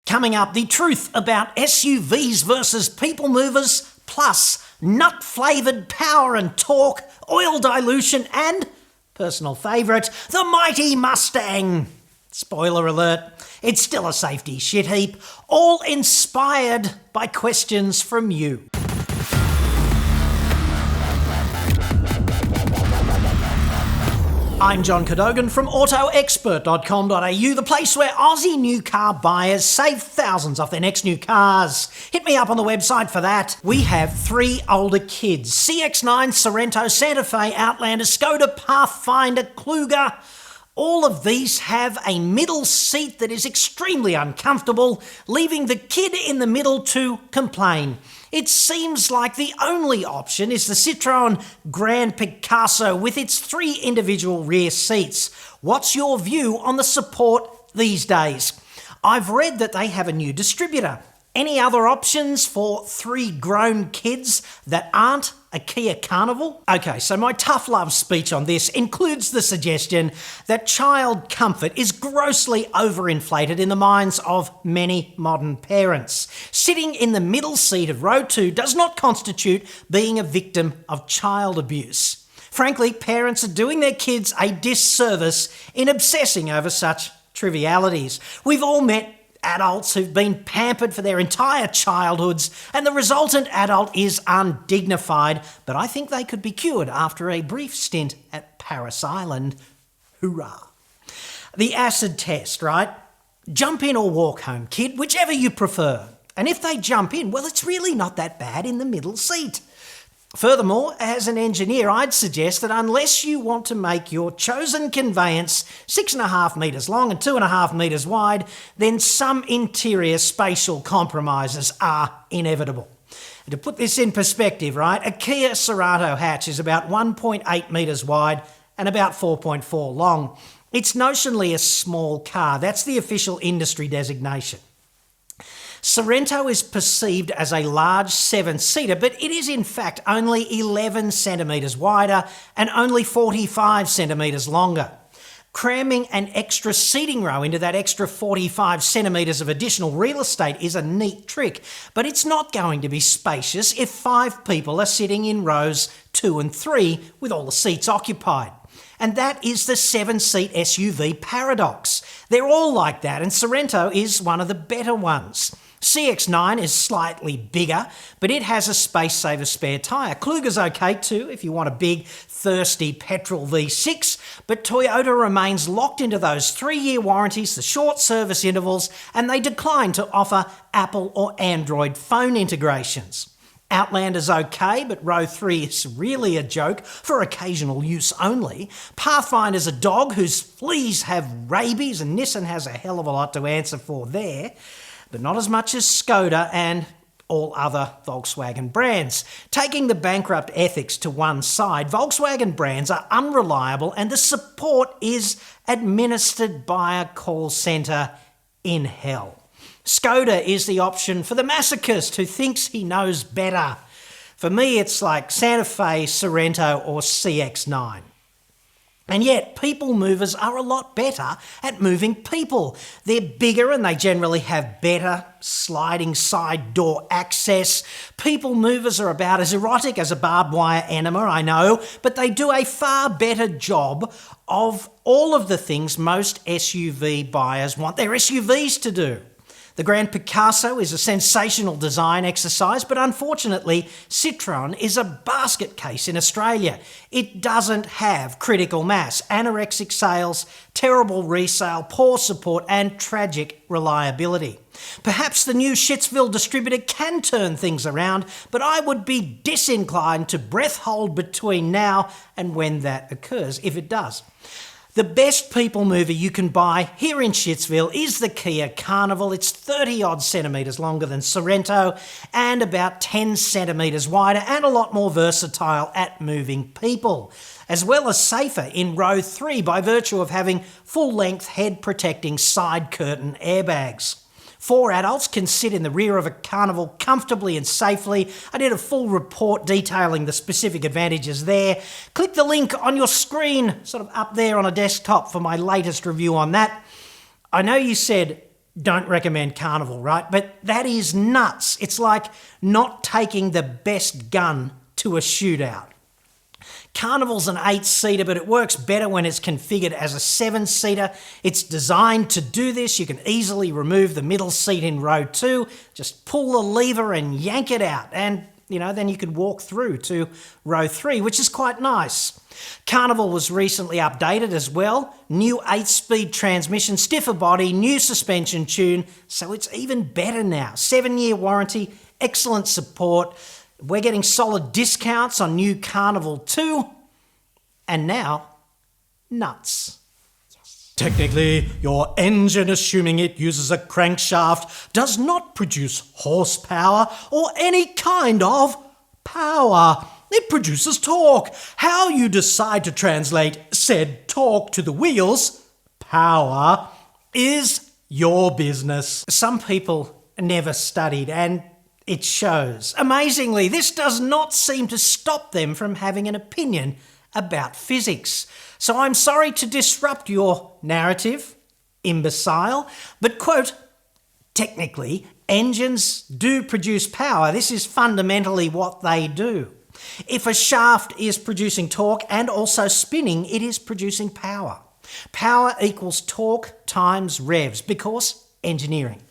Coming up, the truth about SUVs versus people movers, plus nut-flavoured power and torque, oil dilution, and, personal favourite, the mighty Mustang. Spoiler alert, it's still a safety shit heap, all inspired by questions from you. I'm John Cadogan from AutoExpert.com.au, the place where Aussie new car buyers save thousands off their next new cars. Hit me up on the website for that. We have 3 older kids: CX-9, Sorento, Santa Fe, Outlander, Skoda, Pathfinder, Kluger. All of these have a middle seat that is extremely uncomfortable, leaving the kid in the middle to complain. It seems like the only option is the Citroen Grand Picasso with its 3 individual rear seats. What's your view on the support these days? I've read that they have a new distributor. Any other options for 3 grown kids that aren't a Kia Carnival? Okay, so my tough love speech on this includes the suggestion that child comfort is grossly overinflated in the minds of many modern parents. Sitting in the middle seat of row 2 does not constitute being a victim of child abuse. Frankly, parents are doing their kids a disservice in obsessing over such trivialities. We've all met adults who've been pampered for their entire childhoods, and the resultant adult is undignified, but I think they could be cured after a brief stint at Paris Island. Hoorah. The acid test, right? Jump in or walk home, kid, whichever you prefer. And if they jump in, well, it's really not that bad in the middle seat. Furthermore, as an engineer, I'd suggest that unless you want to make your chosen conveyance 6.5 metres long and 2.5 metres wide, then some interior spatial compromises are inevitable. And to put this in perspective, right, a Kia Sorento hatch is about 1.8 metres wide and about 4.4 long. It's notionally a small car. That's the official industry designation. Sorento is perceived as a large 7-seater, but it is in fact only 11 centimetres wider and only 45 centimetres longer. Cramming an extra seating row into that extra 45 centimetres of additional real estate is a neat trick, but it's not going to be spacious if 5 people are sitting in rows 2 and 3 with all the seats occupied. And that is the 7-seat SUV paradox. They're all like that, and Sorento is one of the better ones. CX-9 is slightly bigger, but it has a space-saver spare tyre. Kluger's okay too if you want a big, thirsty petrol V6, but Toyota remains locked into those 3-year warranties, the short service intervals, and they decline to offer Apple or Android phone integrations. Outlander's okay, but row 3 is really a joke for occasional use only. Pathfinder's a dog whose fleas have rabies, and Nissan has a hell of a lot to answer for there, but not as much as Skoda and all other Volkswagen brands. Taking the bankrupt ethics to one side, Volkswagen brands are unreliable and the support is administered by a call centre in hell. Skoda is the option for the masochist who thinks he knows better. For me, it's like Santa Fe, Sorento or CX-9. And yet, people movers are a lot better at moving people. They're bigger and they generally have better sliding side door access. People movers are about as erotic as a barbed wire enema, I know, but they do a far better job of all of the things most SUV buyers want their SUVs to do. The Grand Picasso is a sensational design exercise, but unfortunately, Citroen is a basket case in Australia. It doesn't have critical mass, anorexic sales, terrible resale, poor support, and tragic reliability. Perhaps the new Shitsville distributor can turn things around, but I would be disinclined to breath hold between now and when that occurs, if it does. The best people mover you can buy here in Shitsville is the Kia Carnival. It's 30-odd centimetres longer than Sorento and about 10 centimetres wider and a lot more versatile at moving people, as well as safer in row 3 by virtue of having full-length head-protecting side curtain airbags. 4 adults can sit in the rear of a Carnival comfortably and safely. I did a full report detailing the specific advantages there. Click the link on your screen, sort of up there on a desktop, for my latest review on that. I know you said, don't recommend Carnival, right? But that is nuts. It's like not taking the best gun to a shootout. Carnival's an 8-seater, but it works better when it's configured as a 7-seater. It's designed to do this. You can easily remove the middle seat in row 2, just pull the lever and yank it out. And, then you could walk through to row 3, which is quite nice. Carnival was recently updated as well. New 8-speed transmission, stiffer body, new suspension tune, so it's even better now. 7-year warranty, excellent support. We're getting solid discounts on new Carnival too. And now, nuts. Yes. Technically, your engine, assuming it uses a crankshaft, does not produce horsepower or any kind of power. It produces torque. How you decide to translate said torque to the wheels, power, is your business. Some people never studied, and it shows. Amazingly, this does not seem to stop them from having an opinion about physics. So I'm sorry to disrupt your narrative, imbecile, but quote, technically, engines do produce power. This is fundamentally what they do. If a shaft is producing torque and also spinning, it is producing power. Power equals torque times revs, because engineering.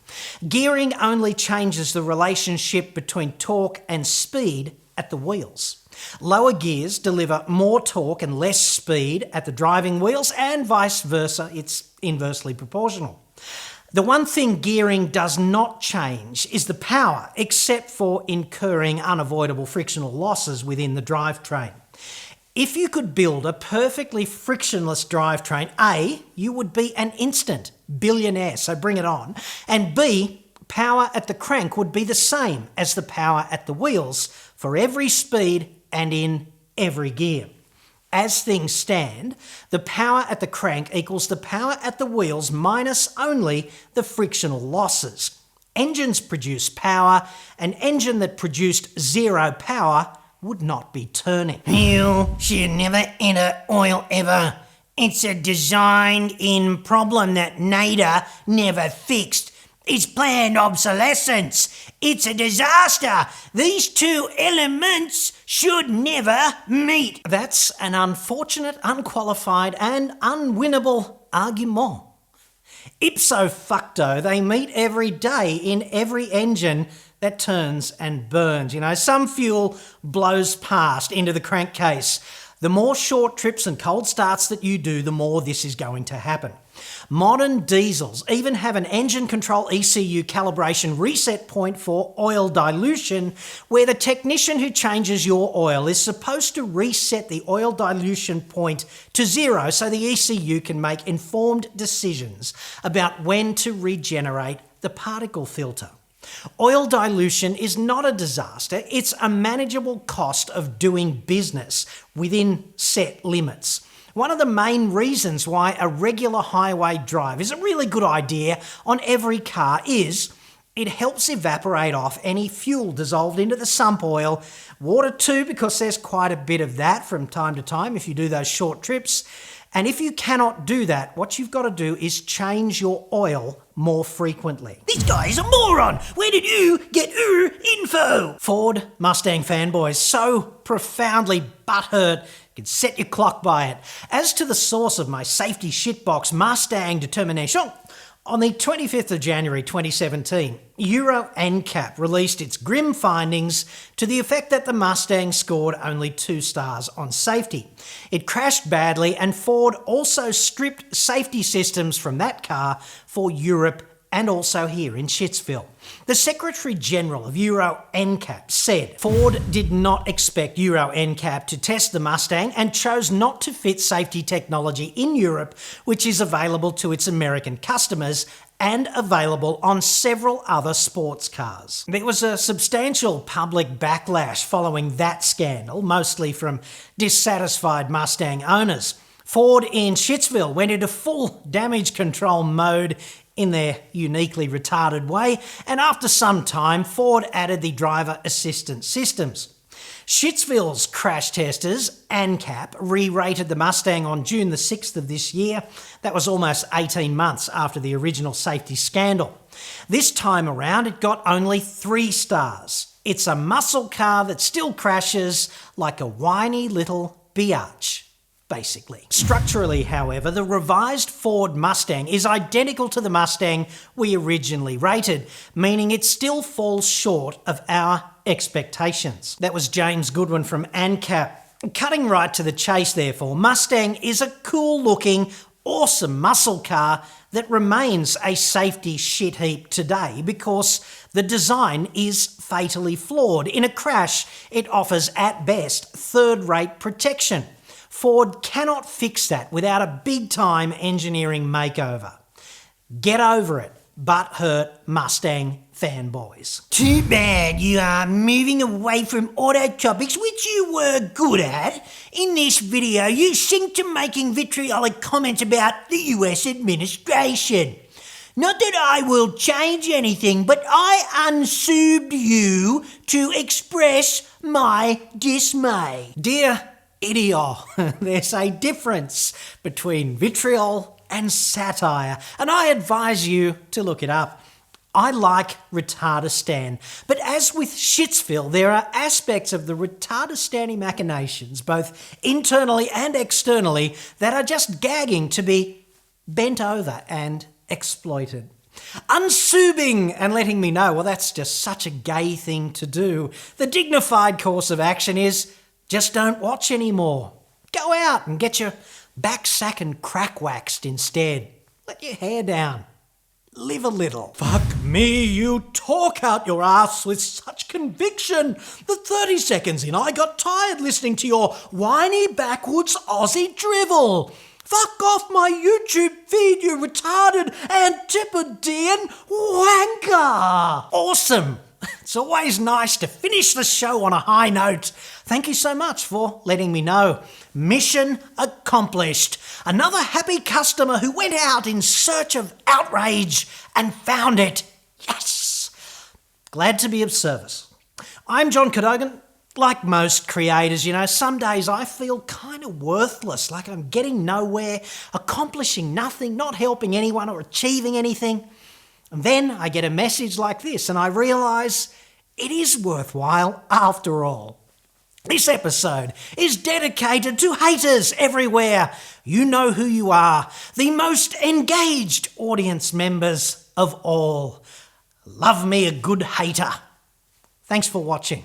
Gearing only changes the relationship between torque and speed at the wheels. Lower gears deliver more torque and less speed at the driving wheels, and vice versa, it's inversely proportional. The one thing gearing does not change is the power, except for incurring unavoidable frictional losses within the drivetrain. If you could build a perfectly frictionless drivetrain, A, you would be an instant billionaire, so bring it on, and B, power at the crank would be the same as the power at the wheels for every speed and in every gear. As things stand, the power at the crank equals the power at the wheels minus only the frictional losses. Engines produce power. An engine that produced zero power would not be turning. You should never enter oil ever. It's a designed-in problem that NADA never fixed. It's planned obsolescence. It's a disaster. These two elements should never meet. That's an unfortunate, unqualified and unwinnable argument. Ipso facto, they meet every day in every engine that turns and burns. Some fuel blows past into the crankcase. The more short trips and cold starts that you do, the more this is going to happen. Modern diesels even have an engine control ECU calibration reset point for oil dilution, where the technician who changes your oil is supposed to reset the oil dilution point to 0 so the ECU can make informed decisions about when to regenerate the particle filter. Oil dilution is not a disaster, it's a manageable cost of doing business within set limits. One of the main reasons why a regular highway drive is a really good idea on every car is it helps evaporate off any fuel dissolved into the sump oil. Water too, because there's quite a bit of that from time to time if you do those short trips. And if you cannot do that, what you've got to do is change your oil more frequently. This guy is a moron. Where did you get your info? Ford Mustang fanboys, so profoundly butthurt, you can set your clock by it. As to the source of my safety shitbox Mustang determination, on the 25th of January 2017, Euro NCAP released its grim findings to the effect that the Mustang scored only 2 stars on safety. It crashed badly, and Ford also stripped safety systems from that car for Europe and also here in Shitsville. The Secretary General of Euro NCAP said Ford did not expect Euro NCAP to test the Mustang and chose not to fit safety technology in Europe, which is available to its American customers and available on several other sports cars. There was a substantial public backlash following that scandal, mostly from dissatisfied Mustang owners. Ford in Shitsville went into full damage control mode in their uniquely retarded way, and after some time, Ford added the driver assistance systems. Shitsville's crash testers, ANCAP, re-rated the Mustang on June the 6th of this year. That was almost 18 months after the original safety scandal. This time around, it got only 3 stars. It's a muscle car that still crashes like a whiny little biatch, basically. Structurally, however, the revised Ford Mustang is identical to the Mustang we originally rated, meaning it still falls short of our expectations. That was James Goodwin from ANCAP. Cutting right to the chase, therefore, Mustang is a cool-looking, awesome muscle car that remains a safety shit heap today because the design is fatally flawed. In a crash, it offers, at best, third-rate protection. Ford cannot fix that without a big-time engineering makeover. Get over it, butthurt Mustang fanboys. Too bad you are moving away from auto topics, which you were good at. In this video, you sink to making vitriolic comments about the US administration. Not that I will change anything, but I unsubbed you to express my dismay. Dear idiot, there's a difference between vitriol and satire, and I advise you to look it up. I like Retardistan, but as with Shitsville, there are aspects of the Retardistani machinations, both internally and externally, that are just gagging to be bent over and exploited. Unsubing and letting me know, well, that's just such a gay thing to do. The dignified course of action is just don't watch anymore. Go out and get your back sack and crack waxed instead. Let your hair down. Live a little. Fuck me, you talk out your ass with such conviction that 30 seconds in I got tired listening to your whiny backwoods Aussie drivel. Fuck off my YouTube feed, you retarded Antipodean wanker. Awesome. It's always nice to finish the show on a high note. Thank you so much for letting me know. Mission accomplished. Another happy customer who went out in search of outrage and found it. Yes! Glad to be of service. I'm John Cadogan. Like most creators, some days I feel kind of worthless, like I'm getting nowhere, accomplishing nothing, not helping anyone or achieving anything. And then I get a message like this and I realise it is worthwhile after all. This episode is dedicated to haters everywhere. You know who you are, the most engaged audience members of all. Love me a good hater. Thanks for watching.